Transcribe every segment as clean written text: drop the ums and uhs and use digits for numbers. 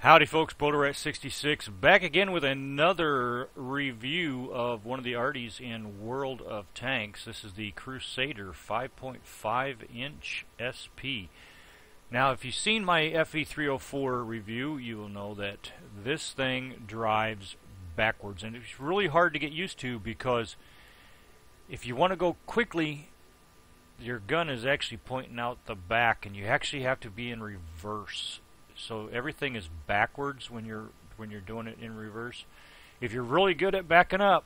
Howdy folks, BoaterRat66 back again with another review of one of the arties in World of Tanks. This is the Crusader 5.5 inch SP. Now if you've seen my FE304 review, you will know that this thing drives backwards, and it's really hard to get used to because if you want to go quickly, your gun is actually pointing out the back and you actually have to be in reverse. So everything is backwards when you're doing it in reverse. If you're really good at backing up,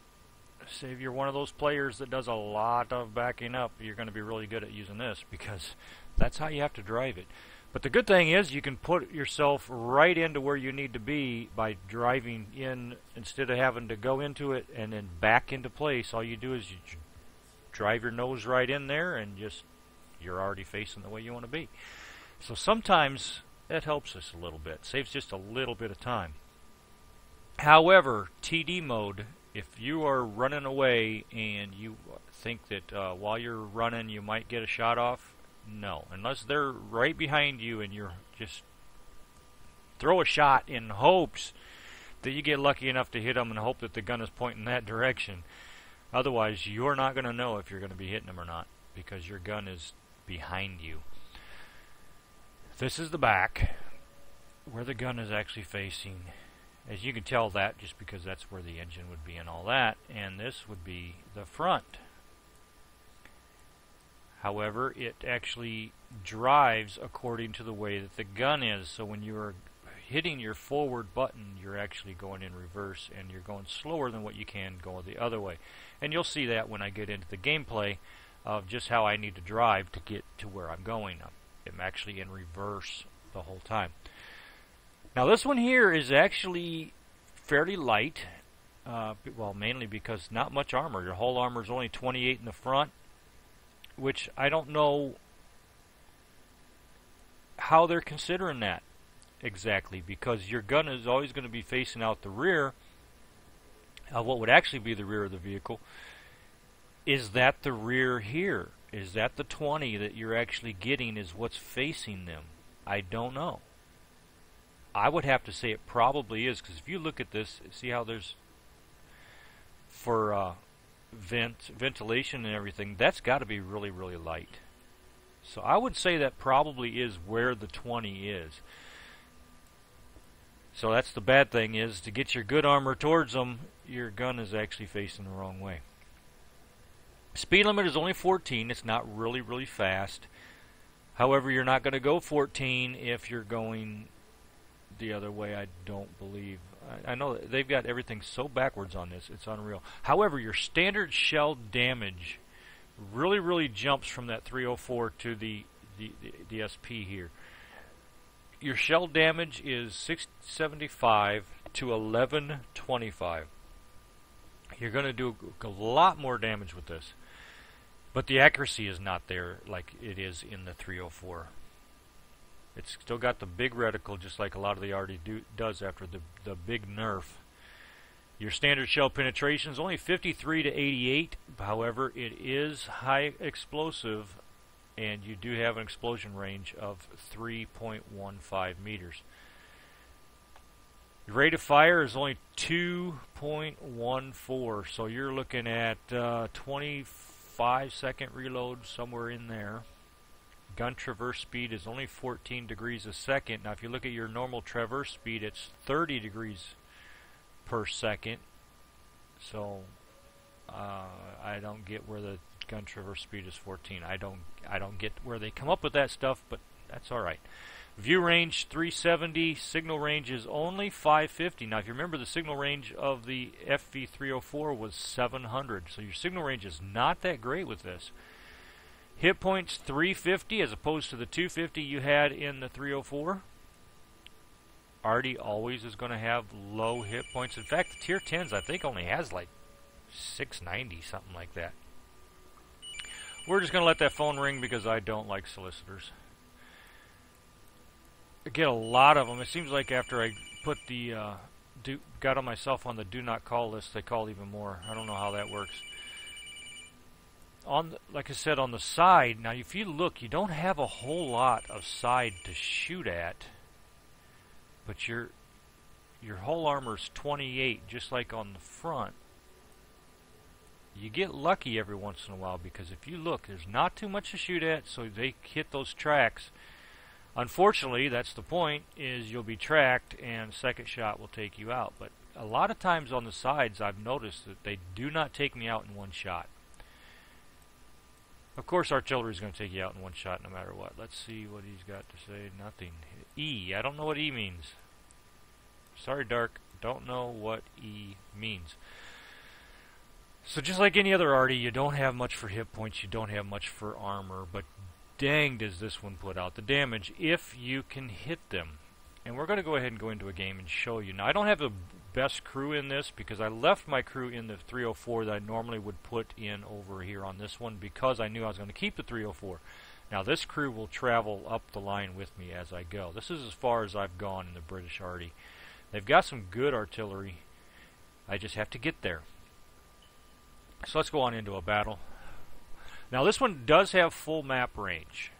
say if you're one of those players that does a lot of backing up, you're going to be really good at using this because that's how you have to drive it. But the good thing is you can put yourself right into where you need to be by driving in instead of having to go into it and then back into place. All you do is you drive your nose right in there and you're already facing the way you want to be. So sometimes that helps us a little bit, saves just a little bit of time. However, TD mode, if you are running away and you think that while you're running you might get a shot off, no. Unless they're right behind you and you're just throw a shot in hopes that you get lucky enough to hit them and hope that the gun is pointing that direction. Otherwise, you're not going to know if you're going to be hitting them or not because your gun is behind you. This is the back, where the gun is actually facing. As you can tell that just because that's where the engine would be and all that, and this would be the front. However, it actually drives according to the way that the gun is. So when you're hitting your forward button, you're actually going in reverse and you're going slower than what you can go the other way. And you'll see that when I get into the gameplay of just how I need to drive to get to where I'm going. I'm actually in reverse the whole time. Now this one here is actually fairly light, well mainly because not much armor. Your whole armor is only 28 in the front, which I don't know how they're considering that exactly, because your gun is always going to be facing out the rear of what would actually be the rear of the vehicle. Is that the rear here? Is that the 20 that you're actually getting is what's facing them? I don't know. I would have to say it probably is, because if you look at this, see how there's for ventilation and everything, that's got to be really, really light. So I would say that probably is where the 20 is. So that's the bad thing, is to get your good armor towards them, your gun is actually facing the wrong way. Speed limit is only 14. It's not really, really fast. However, you're not going to go 14 if you're going the other way, I don't believe. I know they've got everything so backwards on this, it's unreal. However, your standard shell damage really, really jumps from that 304 to the SP here. Your shell damage is 675 to 1125. You're going to do a lot more damage with this. But the accuracy is not there like it is in the 304. It's still got the big reticle, just like a lot of the arty does after the big nerf. Your standard shell penetration is only 53 to 88. However, it is high explosive, and you do have an explosion range of 3.15 meters. Your rate of fire is only 2.14, so you're looking at 25-second reload, somewhere in there. Gun traverse speed is only 14 degrees a second. Now if you look at your normal traverse speed, it's 30 degrees per second. So I don't get where the gun traverse speed is 14. I don't get where they come up with that stuff, but that's alright. View range 370, signal range is only 550. Now if you remember, the signal range of the FV304 was 700, so your signal range is not that great with this. Hit points 350 as opposed to the 250 you had in the 304. Arty always is going to have low hit points. In fact, the tier 10s I think only has like 690, something like that. We're just going to let that phone ring because I don't like solicitors. I get a lot of them. It seems like after I put the got on myself on the do not call list, they call even more. I don't know how that works. Like I said, on the side, now if you look, you don't have a whole lot of side to shoot at, but your whole armor's 28, just like on the front, you get lucky every once in a while, because if you look, there's not too much to shoot at, so they hit those tracks. Unfortunately, that's the point, is you'll be tracked and second shot will take you out. But a lot of times on the sides, I've noticed that they do not take me out in one shot. Of course, artillery is going to take you out in one shot no matter what. Let's see what he's got to say. Nothing. E. I don't know what E means. Sorry, Dark. Don't know what E means. So just like any other arty, you don't have much for hit points, you don't have much for armor, but dang does this one put out the damage if you can hit them. And we're going to go ahead and go into a game and show you. Now, I don't have the best crew in this because I left my crew in the 304 that I normally would put in over here on this one because I knew I was going to keep the 304. Now, this crew will travel up the line with me as I go. This is as far as I've gone in the British arty. They've got some good artillery. I just have to get there. So let's go on into a battle. Now this one does have full map range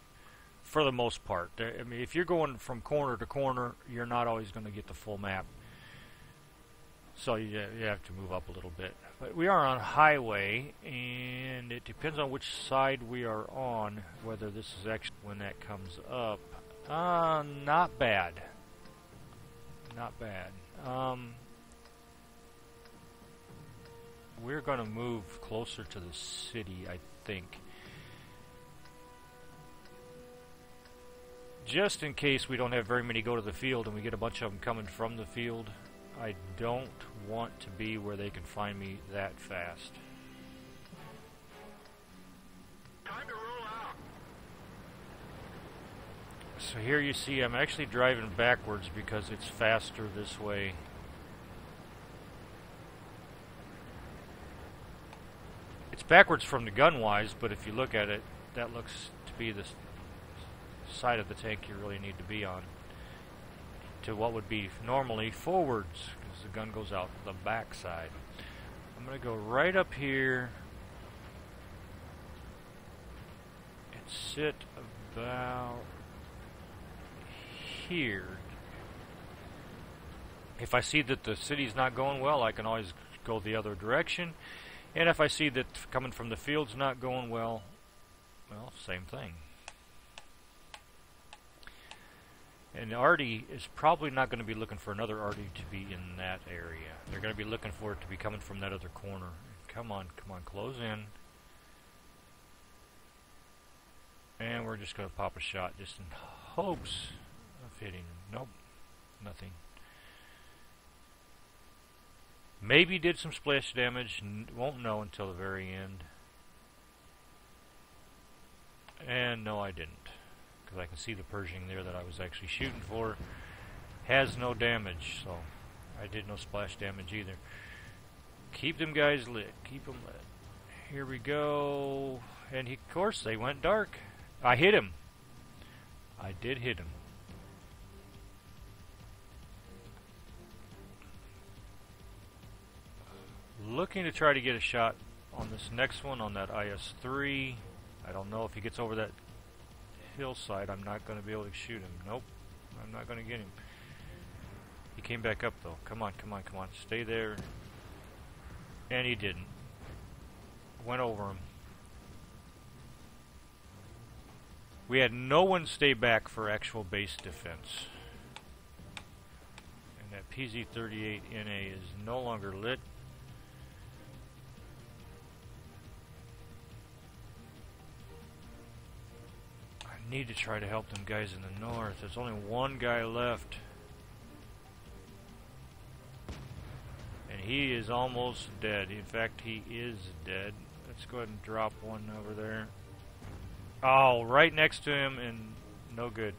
for the most part. I mean, if you're going from corner to corner, you're not always going to get the full map. So you have to move up a little bit. But we are on highway, and it depends on which side we are on, whether this is actually when that comes up. Not bad. Not bad. We're going to move closer to the city, I think. Just in case we don't have very many go to the field and we get a bunch of them coming from the field. I don't want to be where they can find me that fast. Time to roll out. So here you see I'm actually driving backwards because it's faster this way. It's backwards from the gun-wise, but if you look at it, that looks to be the side of the tank you really need to be on. To what would be normally forwards, because the gun goes out the back side. I'm going to go right up here and sit about here. If I see that the city's not going well, I can always go the other direction. And if I see that coming from the field's not going well, same thing. And the arty is probably not going to be looking for another arty to be in that area. They're going to be looking for it to be coming from that other corner. Come on, close in. And we're just going to pop a shot just in hopes of hitting him. Nope, nothing. Maybe did some splash damage, won't know until the very end. And no, I didn't. Because I can see the Pershing there that I was actually shooting for has no damage, so I did no splash damage either. Keep them guys lit. Keep them lit. Here we go. And of course, they went dark. I hit him. I did hit him. Looking to try to get a shot on this next one, on that IS-3. I don't know if he gets over that hillside. I'm not going to be able to shoot him. Nope. I'm not going to get him. He came back up, though. Come on. Stay there. And he didn't. Went over him. We had no one stay back for actual base defense. And that PZ-38NA is no longer lit. Need to try to help them guys in the north. There's only one guy left. And he is almost dead. In fact, he is dead. Let's go ahead and drop one over there. Oh, right next to him, and no good.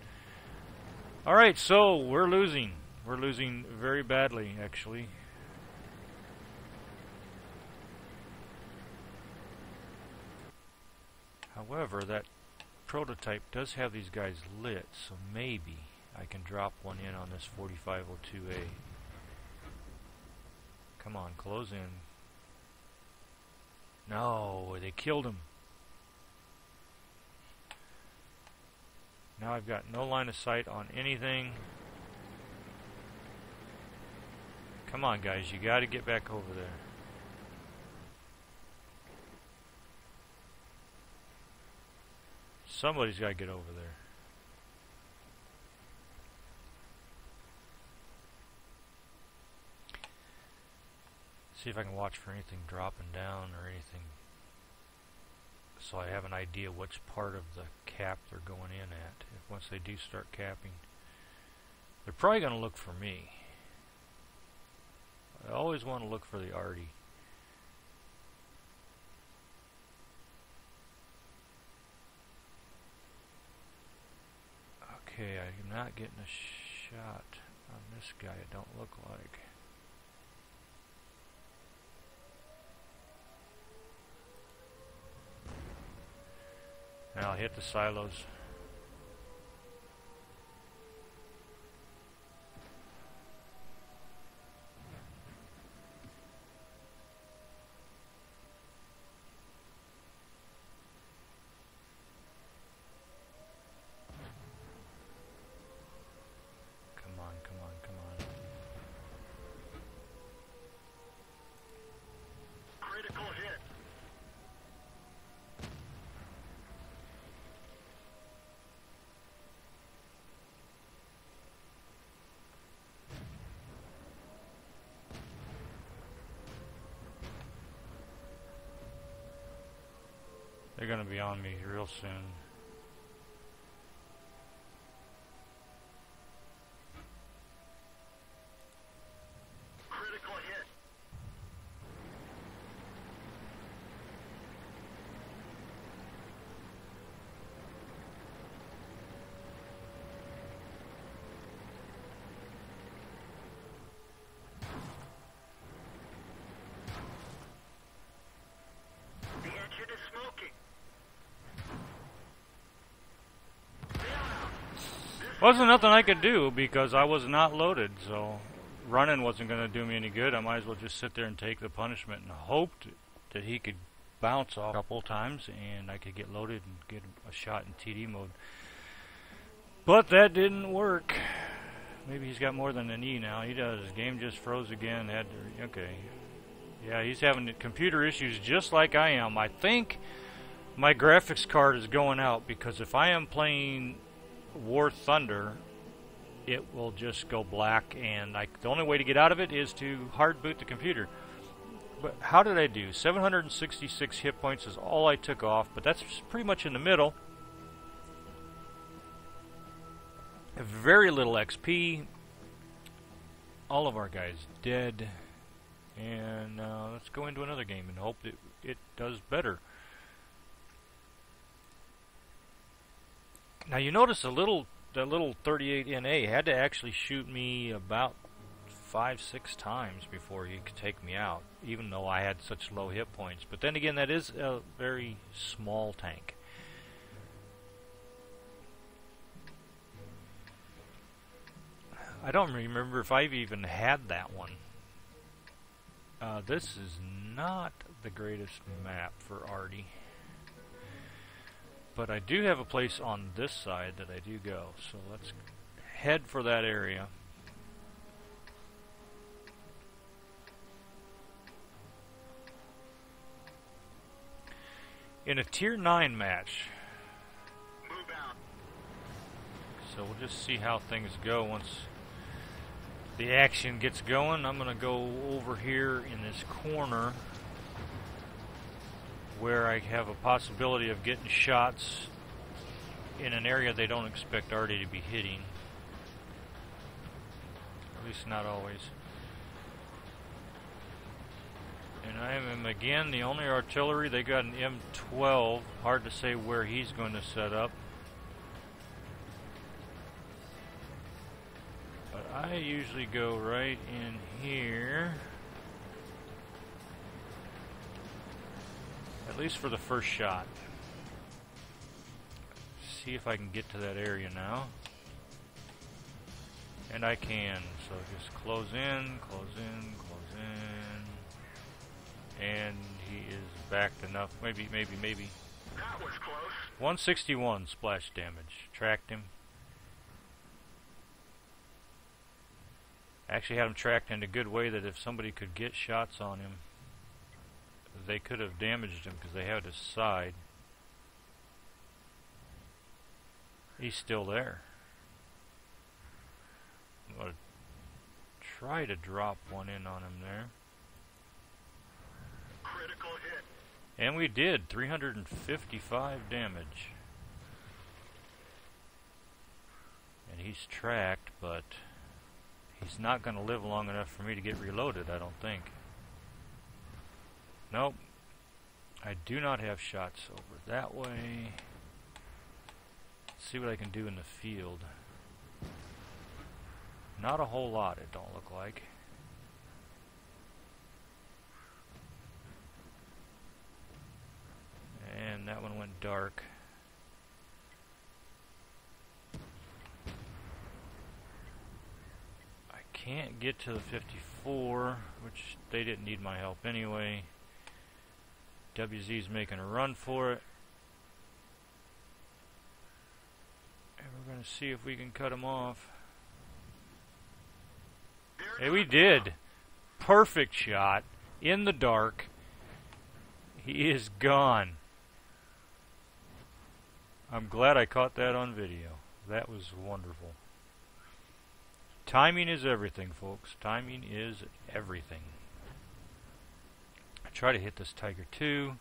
Alright, so we're losing. We're losing very badly, actually. However, that prototype does have these guys lit, so maybe I can drop one in on this 4502A. Come on, close in. No, they killed him. Now I've got no line of sight on anything. Come on, guys, you got to get back over there. Somebody's got to get over there. See if I can watch for anything dropping down or anything, so I have an idea which part of the cap they're going in at. If once they do start capping, they're probably going to look for me. I always want to look for the arty. Okay, I'm not getting a shot on this guy, it don't look like. Now I'll hit the silos. They're going to be on me real soon. Critical hit. The engine is smoking. Wasn't nothing I could do because I was not loaded, so running wasn't going to do me any good. I might as well just sit there and take the punishment and hoped that he could bounce off a couple times and I could get loaded and get a shot in TD mode. But that didn't work. Maybe he's got more than an E now. He does. His game just froze again. Okay. Yeah, he's having computer issues just like I am. I think my graphics card is going out because if I am playing War Thunder, it will just go black, and the only way to get out of it is to hard boot the computer. But how did I do? 766 hit points is all I took off, but that's pretty much in the middle. Very little XP. All of our guys dead. And let's go into another game and hope that it does better. Now you notice that little 38 NA had to actually shoot me about 5-6 times before he could take me out, even though I had such low hit points. But then again, that is a very small tank. I don't remember if I've even had that one. This is not the greatest map for arty. But I do have a place on this side that I do go, so let's head for that area. In a Tier 9 match. Move out. So we'll just see how things go once the action gets going. I'm going to go over here in this corner where I have a possibility of getting shots in an area they don't expect arty to be hitting. At least not always. And I am again the only artillery. They got an M12. Hard to say where he's going to set up. But I usually go right in here. At least for the first shot. See if I can get to that area now. And I can. So just close in, close in, close in. And he is backed enough. Maybe. That was close. 161 splash damage. Tracked him. Actually had him tracked in a good way that if somebody could get shots on him, they could have damaged him because they had his side. He's still there. I'm going to try to drop one in on him there. Critical hit. And we did. 355 damage. And he's tracked, but he's not going to live long enough for me to get reloaded, I don't think. Nope. I do not have shots over that way. Let's see what I can do in the field. Not a whole lot, it don't look like. And that one went dark. I can't get to the 54, which they didn't need my help anyway. WZ's making a run for it. And we're going to see if we can cut him off. Hey, we did. Perfect shot. In the dark. He is gone. I'm glad I caught that on video. That was wonderful. Timing is everything, folks. Timing is everything. I try to hit this Tiger 2.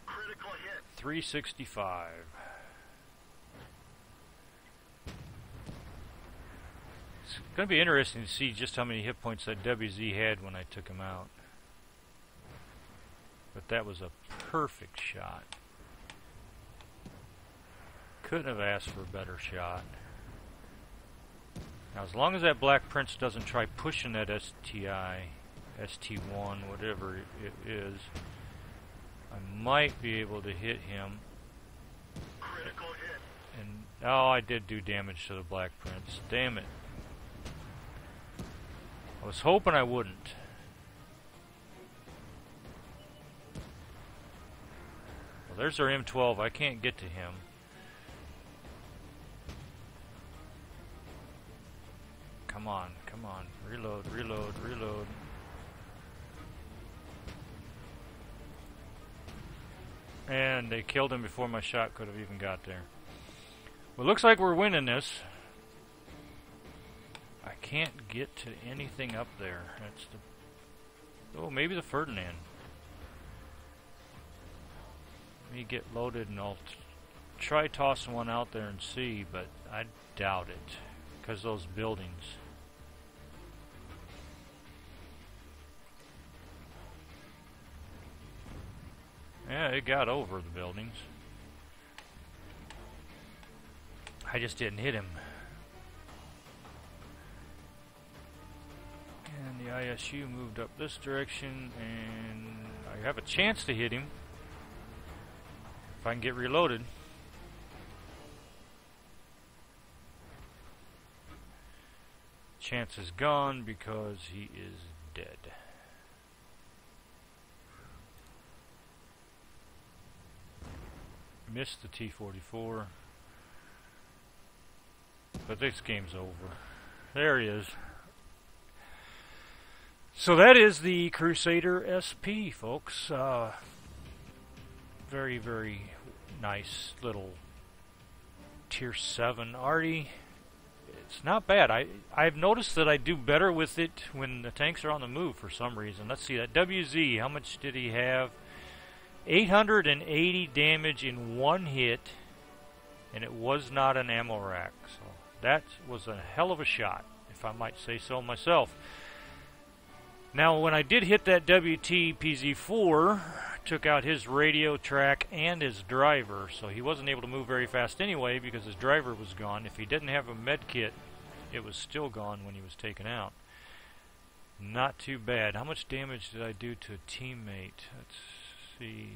Critical hit. 365. It's going to be interesting to see just how many hit points that WZ had when I took him out. But that was a perfect shot. Couldn't have asked for a better shot. Now, as long as that Black Prince doesn't try pushing that STI, ST1, whatever it is, I might be able to hit him. Critical hit. And oh, I did do damage to the Black Prince. Damn it. I was hoping I wouldn't. Well, there's our M12. I can't get to him. Come on, come on. Reload, reload, reload. And they killed him before my shot could have even got there. Well, looks like we're winning this. I can't get to anything up there. That's the... Oh, maybe the Ferdinand. Let me get loaded and I'll try tossing one out there and see, but I doubt it. Because those buildings. Yeah, it got over the buildings. I just didn't hit him. And the ISU moved up this direction, and I have a chance to hit him if I can get reloaded. Chance is gone because he is dead. Missed the T-44. But this game's over. There he is. So that is the Crusader SP, folks. Very, very nice little Tier 7 arty. It's not bad. I've noticed that I do better with it when the tanks are on the move for some reason. Let's see, that WZ, how much did he have? 880 damage in one hit, and it was not an ammo rack. So that was a hell of a shot, if I might say so myself. Now, when I did hit that WT PZ4, took out his radio track and his driver, so he wasn't able to move very fast anyway because his driver was gone. If he didn't have a med kit, it was still gone when he was taken out. Not too bad. How much damage did I do to a teammate? Let's see.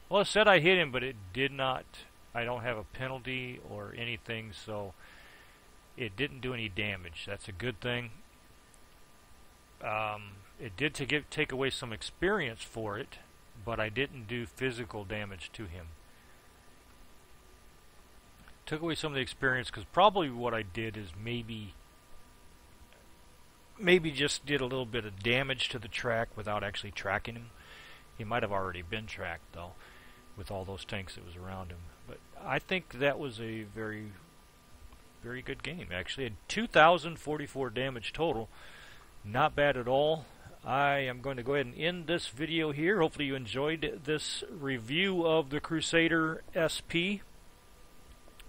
Well, it said I hit him, but it did not. I don't have a penalty or anything, so it didn't do any damage. That's a good thing. It did take away some experience for it, but I didn't do physical damage to him. Took away some of the experience, because probably what I did is maybe just did a little bit of damage to the track without actually tracking him. He might have already been tracked, though, with all those tanks that was around him. But I think that was a very, very good game, actually. Had 2,044 damage total. Not bad at all. I am going to go ahead and end this video here. Hopefully you enjoyed this review of the Crusader SP.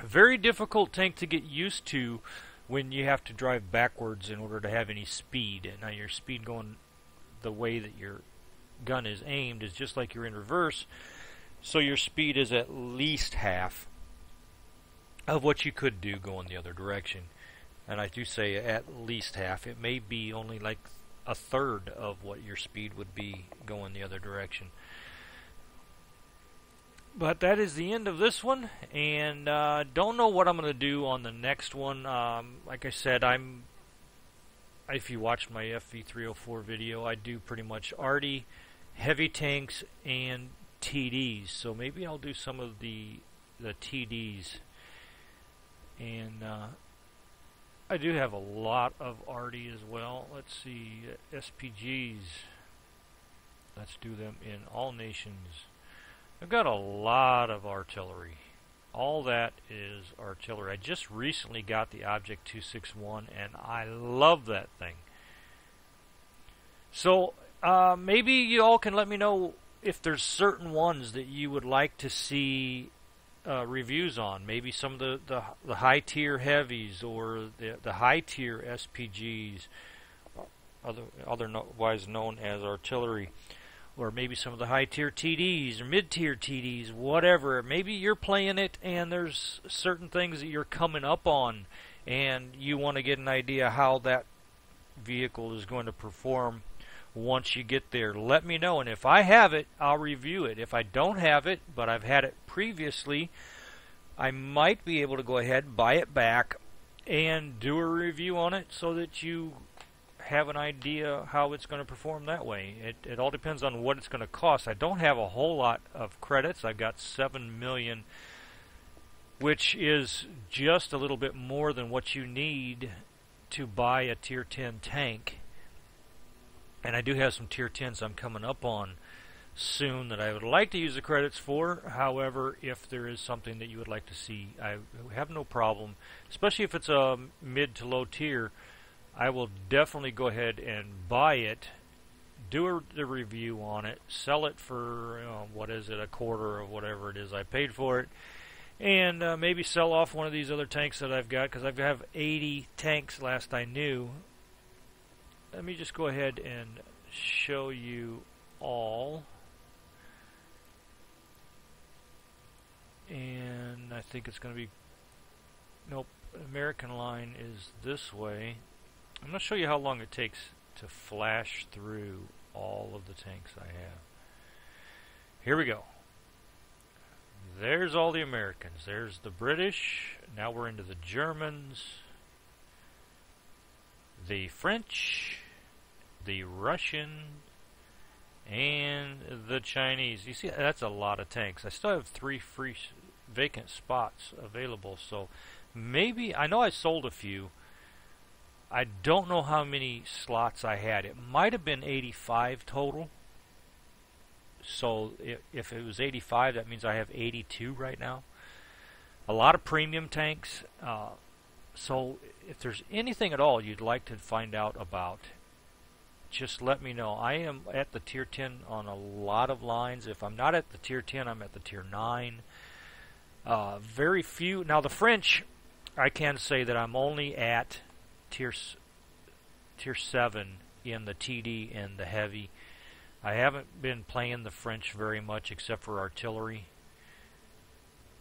A very difficult tank to get used to when you have to drive backwards in order to have any speed. And now your speed going the way that your gun is aimed is just like you're in reverse, so your speed is at least half of what you could do going the other direction. And I do say at least half. It may be only like a third of what your speed would be going the other direction. But that is the end of this one, and don't know what I'm going to do on the next one. Like I said, if you watched my FV304 video, I do pretty much arty, heavy tanks, and TDs. So maybe I'll do some of the TDs. And I do have a lot of arty as well. Let's see, SPGs. Let's do them in all nations. I've got a lot of artillery. All that is artillery. I just recently got the Object 261, and I love that thing. So maybe you all can let me know if there's certain ones that you would like to see reviews on. Maybe some of the high tier heavies, or the high tier SPGs, otherwise known as artillery. Or maybe some of the high-tier TDs or mid-tier TDs, whatever. Maybe you're playing it and there's certain things that you're coming up on and you want to get an idea how that vehicle is going to perform once you get there. Let me know, and if I have it, I'll review it. If I don't have it, but I've had it previously, I might be able to go ahead, buy it back, and do a review on it so that you have an idea how it's going to perform that way. It all depends on what it's going to cost. I don't have a whole lot of credits. I've got 7 million, which is just a little bit more than what you need to buy a tier 10 tank. And I do have some tier 10s I'm coming up on soon that I would like to use the credits for. However, if there is something that you would like to see, I have no problem, especially if it's a mid to low tier. I will definitely go ahead and buy it, do the review on it, sell it for, what is it, a quarter or whatever it is I paid for it, and maybe sell off one of these other tanks that I've got, because I have 80 tanks last I knew. Let me just go ahead and show you all. And I think it's going to be, nope, American line is this way. I'm going to show you how long it takes to flash through all of the tanks I have. Here we go. There's all the Americans. There's the British. Now we're into the Germans, the French, the Russian, and the Chinese. You see, that's a lot of tanks. I still have 3 free vacant spots available, so maybe, I know I sold a few. I don't know how many slots I had. It might have been 85 total. So if it was 85, that means I have 82 right now. A lot of premium tanks. So if there's anything at all you'd like to find out about, just let me know. I am at the tier 10 on a lot of lines. If I'm not at the tier 10, I'm at the tier 9. Very few. Now the French, I can say that I'm only at tier 7 in the TD and the heavy. I haven't been playing the French very much except for artillery,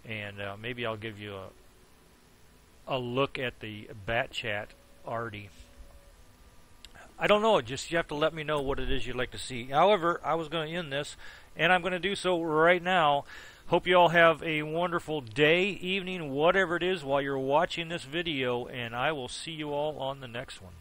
and maybe I'll give you a look at the Bat Chat arty. I don't know, just you have to let me know what it is you'd like to see. However, I was going to end this, and I'm going to do so right now. Hope you all have a wonderful day, evening, whatever it is while you're watching this video, and I will see you all on the next one.